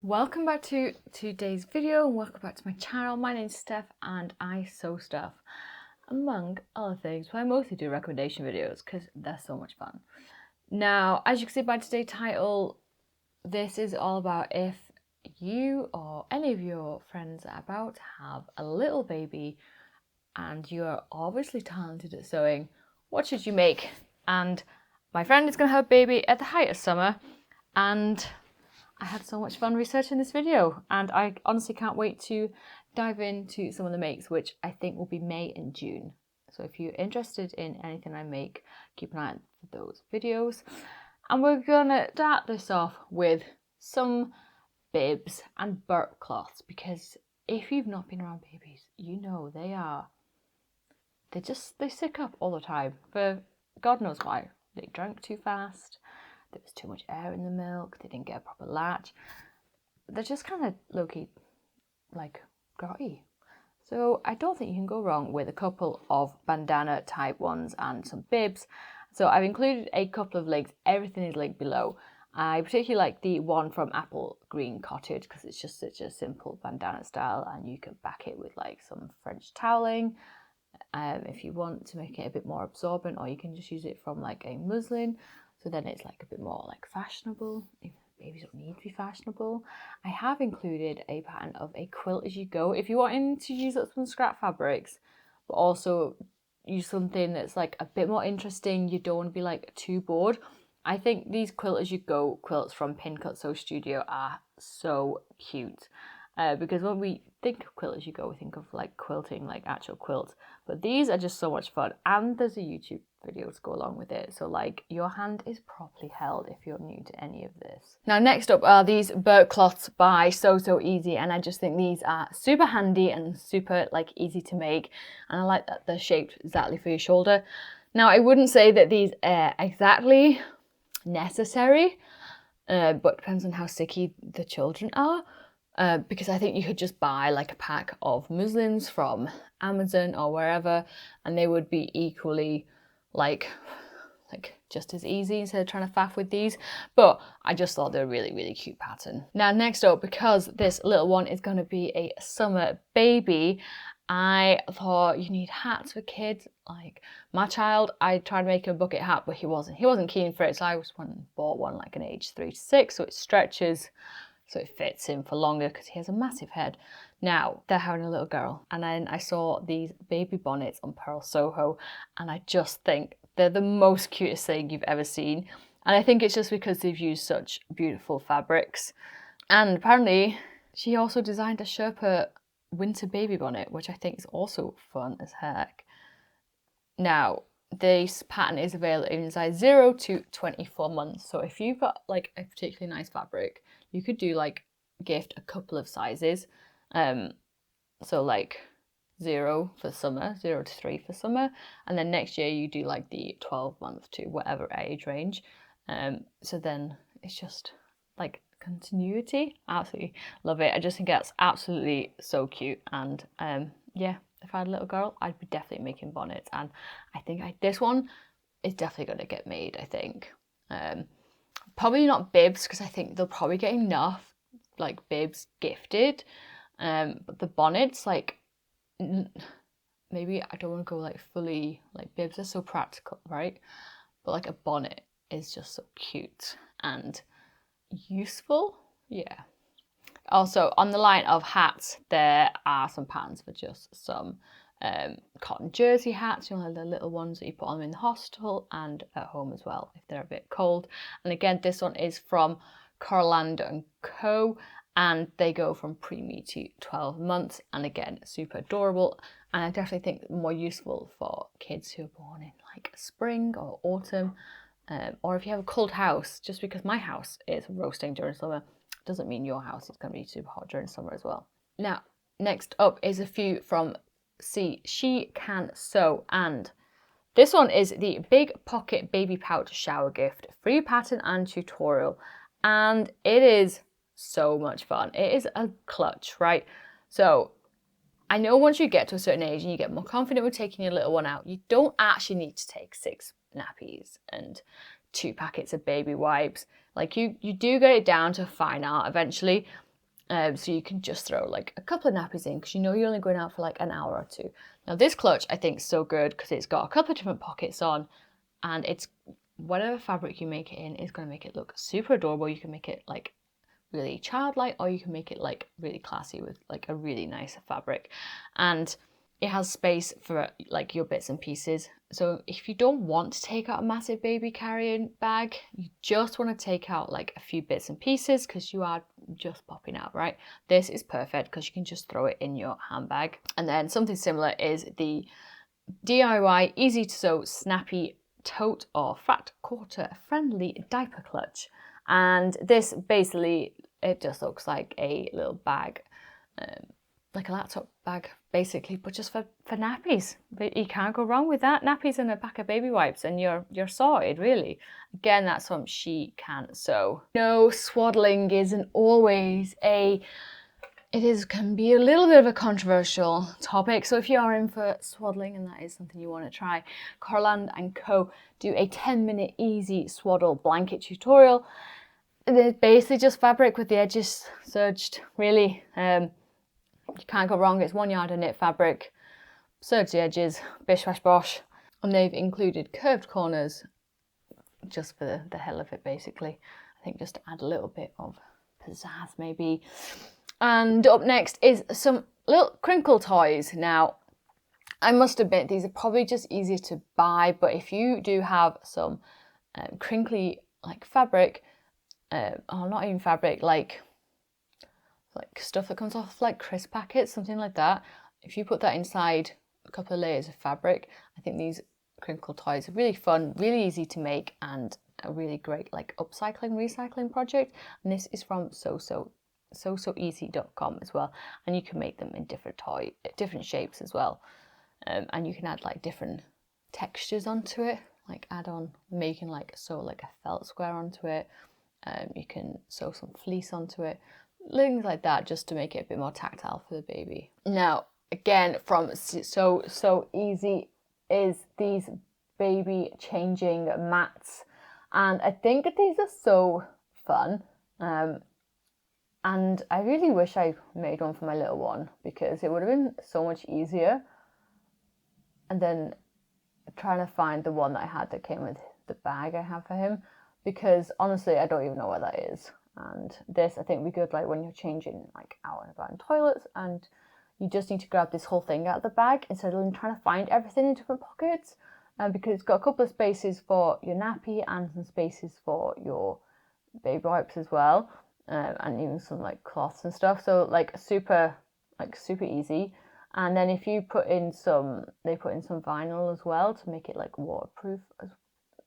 Welcome back to today's video and welcome back to my channel. My name's Steph and I sew stuff, among other things, but I mostly do recommendation videos because they're so much fun. Now, as you can see by today's title, this is all about if you or any of your friends are about to have a little baby and you're obviously talented at sewing, what should you make? And my friend is going to have a baby at the height of summer, and I had so much fun researching this video, and I honestly can't wait to dive into some of the makes, which I think will be May and June. So if you're interested in anything I make, keep an eye out for those videos. And we're gonna start this off with some bibs and burp cloths, because if you've not been around babies, you know they sick up all the time for God knows why. They drank too fast, there was too much air in the milk, they didn't get a proper latch. They're just kind of low-key, like, grotty. So I don't think you can go wrong with a couple of bandana type ones and some bibs. So I've included a couple of links. Everything is linked below. I particularly like the one from Apple Green Cottage because it's just such a simple bandana style, and you can back it with like some French toweling if you want to make it a bit more absorbent, or you can just use it from like a muslin. So then it's like a bit more like fashionable. If babies don't need to be fashionable. I have included a pattern of a quilt as you go. If you're wanting to use up some scrap fabrics, but also use something that's like a bit more interesting, you don't want to be like too bored. I think these quilt as you go quilts from Pinafore Sew Studio are so cute. Because when we think of quilt as you go, we think of like quilting, like actual quilts. But these are just so much fun, and there's a YouTube video to go along with it. So like your hand is properly held if you're new to any of this. Now next up are these Burp cloths by So Easy, and I just think these are super handy and super like easy to make, and I like that they're shaped exactly for your shoulder. Now I wouldn't say that these are exactly necessary, but depends on how sticky the children are. Because I think you could just buy like a pack of muslins from Amazon or wherever, and they would be equally like just as easy instead of trying to faff with these. But I just thought they're a really, really cute pattern. Now next up, because this little one is going to be a summer baby, I thought you need hats for kids. Like my child, I tried to make him a bucket hat, but he wasn't keen for it, so I just went and bought one like an age 3 to 6, so it stretches, so it fits him for longer because he has a massive head. Now, they're having a little girl, and then I saw these baby bonnets on Pearl Soho, and I just think they're the most cutest thing you've ever seen. And I think it's just because they've used such beautiful fabrics. And apparently, she also designed a Sherpa winter baby bonnet, which I think is also fun as heck. Now, this pattern is available in size 0 to 24 months. So if you've got like a particularly nice fabric, you could do like gift a couple of sizes. So like 0 for summer, 0 to 3 for summer, and then next year you do like the 12-month to whatever age range. So then it's just like continuity. Absolutely love it. I just think that's absolutely so cute, and yeah, if I had a little girl, I'd be definitely making bonnets, and I think this one is definitely going to get made, I think. Probably not bibs, because I think they'll probably get enough like bibs gifted, but the bonnets, like maybe I don't want to go like fully, like bibs are so practical, right? But like a bonnet is just so cute and useful. Yeah. Also, on the line of hats, there are some patterns for just some cotton jersey hats, you know, the little ones that you put on in the hostel and at home as well if they're a bit cold. And again, this one is from Corland & Co, and they go from preemie to 12 months, and again, super adorable, and I definitely think more useful for kids who are born in like spring or autumn, or if you have a cold house. Just because my house is roasting during summer doesn't mean your house is going to be super hot during summer as well. Now, next up is a few from She Can Sew, and this one is the Big Pocket Baby Pouch Shower Gift, free pattern and tutorial, and it is so much fun. It is a clutch, right? So I know once you get to a certain age and you get more confident with taking your little one out, you don't actually need to take 6 nappies and 2 packets of baby wipes. Like you do get it down to fine art eventually, So you can just throw like a couple of nappies in because you know you're only going out for like an hour or two. Now this clutch I think is so good because it's got a couple of different pockets on, and it's whatever fabric you make it in is going to make it look super adorable. You can make it like really childlike, or you can make it like really classy with like a really nice fabric. And it has space for like your bits and pieces. So if you don't want to take out a massive baby carrying bag, you just want to take out like a few bits and pieces because you are just popping out, right? This is perfect because you can just throw it in your handbag. And then something similar is the DIY easy to sew snappy tote or fat quarter friendly diaper clutch. And this basically, it just looks like a little bag, like a laptop bag basically, but just for nappies. But you can't go wrong with that. Nappies and a pack of baby wipes and you're sorted, really. Again, that's something she can sew. No, swaddling isn't always can be a little bit of a controversial topic. So if you are in for swaddling and that is something you want to try, Corland & Co do a 10-minute easy swaddle blanket tutorial. It's basically just fabric with the edges serged, really. You can't go wrong. It's 1 yard of knit fabric, serge the edges, bish bash bosh, and they've included curved corners just for the hell of it, basically. I think just to add a little bit of pizzazz, maybe. And up next is some little crinkle toys. Now, I must admit, these are probably just easier to buy, but if you do have some crinkly like fabric, or not even fabric, like stuff that comes off like crisp packets, something like that, if you put that inside a couple of layers of fabric, I think these crinkle toys are really fun, really easy to make, and a really great like upcycling, recycling project. And this is from soeasy.com as well, and you can make them in different shapes as well, and you can add like different textures onto it, like making like sew like a felt square onto it. You can sew some fleece onto it, things like that, just to make it a bit more tactile for the baby. Now, again, from So Easy is these baby changing mats, and I think these are so fun. And I really wish I made one for my little one because it would have been so much easier. And then trying to find the one that I had that came with the bag I have for him, because honestly I don't even know where that is. And this I think would be good like when you're changing like out and about in toilets and you just need to grab this whole thing out of the bag instead of trying to find everything in different pockets, because it's got a couple of spaces for your nappy and some spaces for your baby wipes as well, and even some like cloths and stuff, so super easy. And then if you put in they put in some vinyl as well to make it like waterproof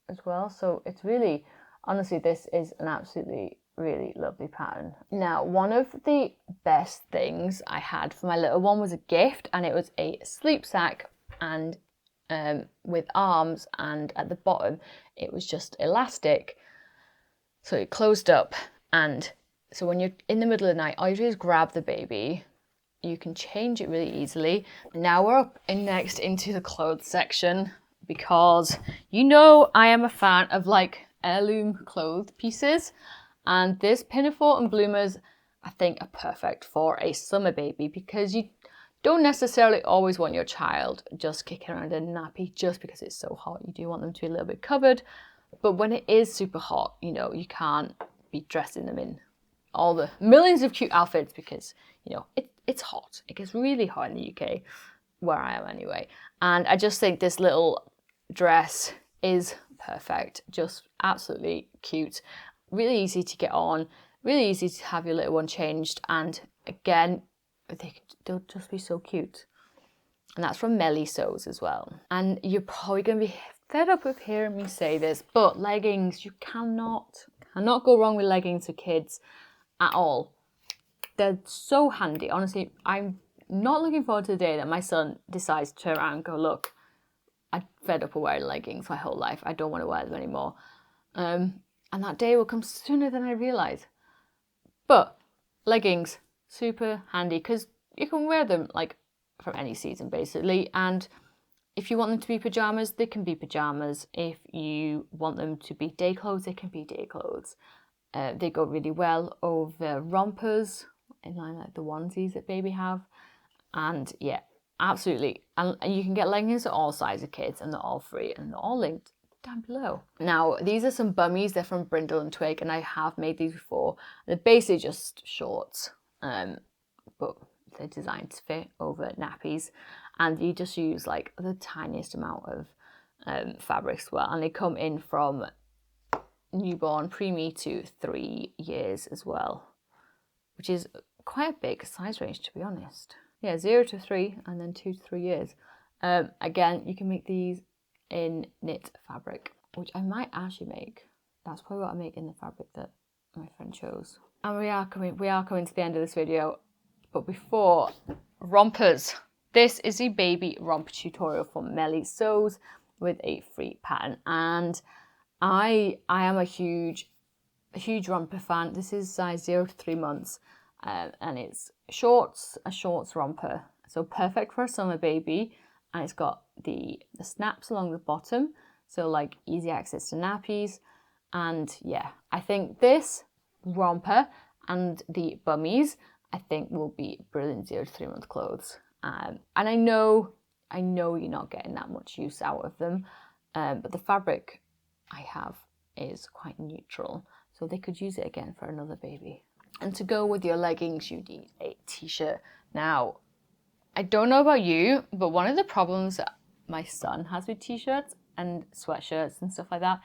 as well. So it's really, honestly, this is an absolutely really lovely pattern. Now, one of the best things I had for my little one was a gift, and it was a sleep sack, and with arms, and at the bottom it was just elastic, so it closed up. And so when you're in the middle of the night, all you do is grab the baby. You can change it really easily. Now we're up next into the clothes section, because you know I am a fan of like heirloom clothes pieces, and this Pinafore and Bloomers I think are perfect for a summer baby, because you don't necessarily always want your child just kicking around in a nappy just because it's so hot. You do want them to be a little bit covered, but when it is super hot, you know, you can't be dressing them in all the millions of cute outfits, because you know it's hot. It gets really hot in the UK, where I am anyway. And I just think this little dress is perfect, just absolutely cute, really easy to get on, really easy to have your little one changed, and again, they'll just be so cute. And that's from MellySews as well. And you're probably going to be fed up with hearing me say this, but leggings, you cannot go wrong with leggings for kids at all. They're so handy. Honestly, I'm not looking forward to the day that my son decides to turn around and go, look, I'm fed up of wearing leggings my whole life. I don't want to wear them anymore. And that day will come sooner than I realise. But leggings, super handy, because you can wear them like from any season basically. And if you want them to be pyjamas, they can be pyjamas. If you want them to be day clothes, they can be day clothes. They go really well over rompers, in line like the onesies that baby have. And yeah, absolutely. And you can get leggings at all sizes of kids, and they're all free, and they're all linked down below. Now, these are some Bummies. They're from Brindle and Twig, and I have made these before. They're basically just shorts, but they're designed to fit over nappies, and you just use like the tiniest amount of fabrics as well. And they come in from newborn, preemie to 3 years as well, which is quite a big size range, to be honest. Yeah, 0 to 3, and then 2 to 3 years. Again, you can make these in knit fabric, which I might actually make. That's probably what I make in the fabric that my friend chose. And we are coming to the end of this video, but before, rompers. This is the baby romper tutorial from MellySews with a free pattern, and I am a huge romper fan. This is size 0 to 3 months, and it's a shorts romper, so perfect for a summer baby. And it's got the snaps along the bottom, so like easy access to nappies. And yeah, I think this romper and the Bummies, I think, will be brilliant 0 to 3 month clothes. And I know you're not getting that much use out of them, but the fabric I have is quite neutral, so they could use it again for another baby. And to go with your leggings, you need a t-shirt. Now, I don't know about you, but one of the problems that my son has with t-shirts and sweatshirts and stuff like that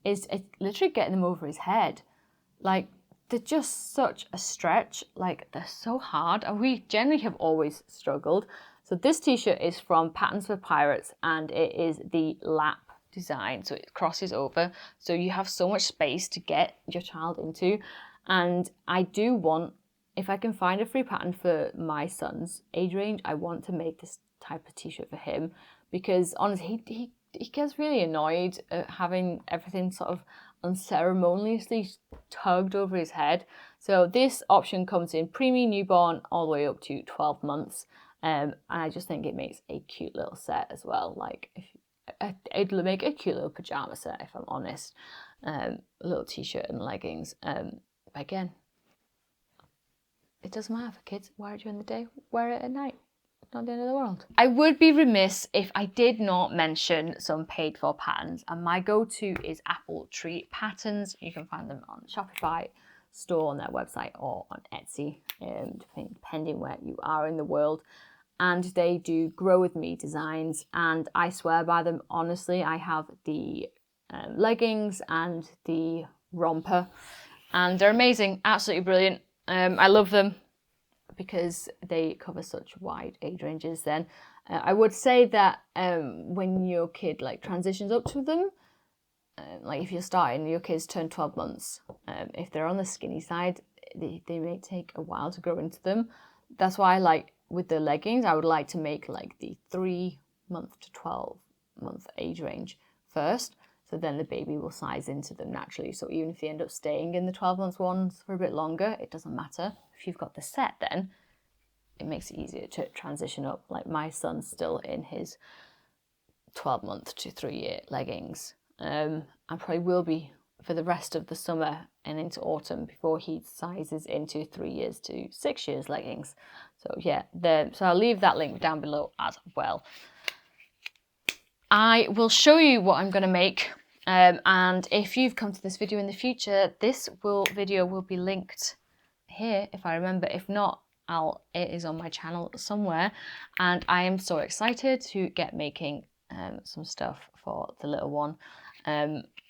is it's literally getting them over his head. Like, they're just such a stretch. Like, they're so hard, and we generally have always struggled. So this t-shirt is from Patterns for Pirates, and it is the lap design, so it crosses over, so you have so much space to get your child into. And I do want, if I can find a free pattern for my son's age range, I want to make this type of t-shirt for him, because honestly he gets really annoyed at having everything sort of unceremoniously tugged over his head. So this option comes in preemie, newborn, all the way up to 12 months, and I just think it makes a cute little set as well. Like, it'd make a cute little pajama set, if I'm honest. A little t-shirt and leggings. Again, it doesn't matter for kids. Wear it during the day, wear it at night. Not the end of the world. I would be remiss if I did not mention some paid for patterns, and my go-to is Apple Tree Patterns. You can find them on Shopify store, on their website, or on Etsy, depending where you are in the world. And they do grow with me designs, and I swear by them. Honestly, I have the leggings and the romper, and they're amazing, absolutely brilliant. I love them because they cover such wide age ranges. Then I would say that when your kid like transitions up to them, like if you're starting, your kids turn 12 months, if they're on the skinny side, they may take a while to grow into them. That's why, like with the leggings, I would like to make like the 3 month to 12 month age range first, so then the baby will size into them naturally. So even if they end up staying in the 12 month ones for a bit longer, it doesn't matter. If you've got the set, then it makes it easier to transition up. Like my son's still in his 12 month to 3 year leggings. And probably will be for the rest of the summer and into autumn before he sizes into 3 years to 6 years leggings. So yeah, so I'll leave that link down below as well. I will show you what I'm going to make. And if you've come to this video in the future, this video will be linked here, if I remember. If not, it is on my channel somewhere. And I am so excited to get making some stuff for the little one.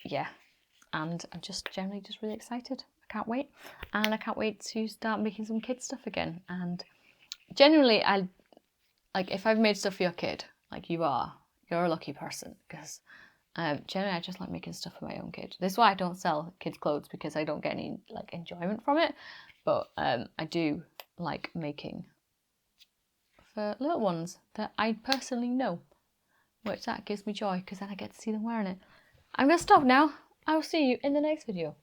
Yeah, and I'm just generally just really excited. I can't wait. And I can't wait to start making some kid stuff again. And generally, if I've made stuff for your kid, like you're a lucky person, because generally I just like making stuff for my own kid. This is why I don't sell kids clothes, because I don't get any like enjoyment from it. But I do like making for little ones that I personally know, which that gives me joy, because then I get to see them wearing it. I'm going to stop now. I will see you in the next video.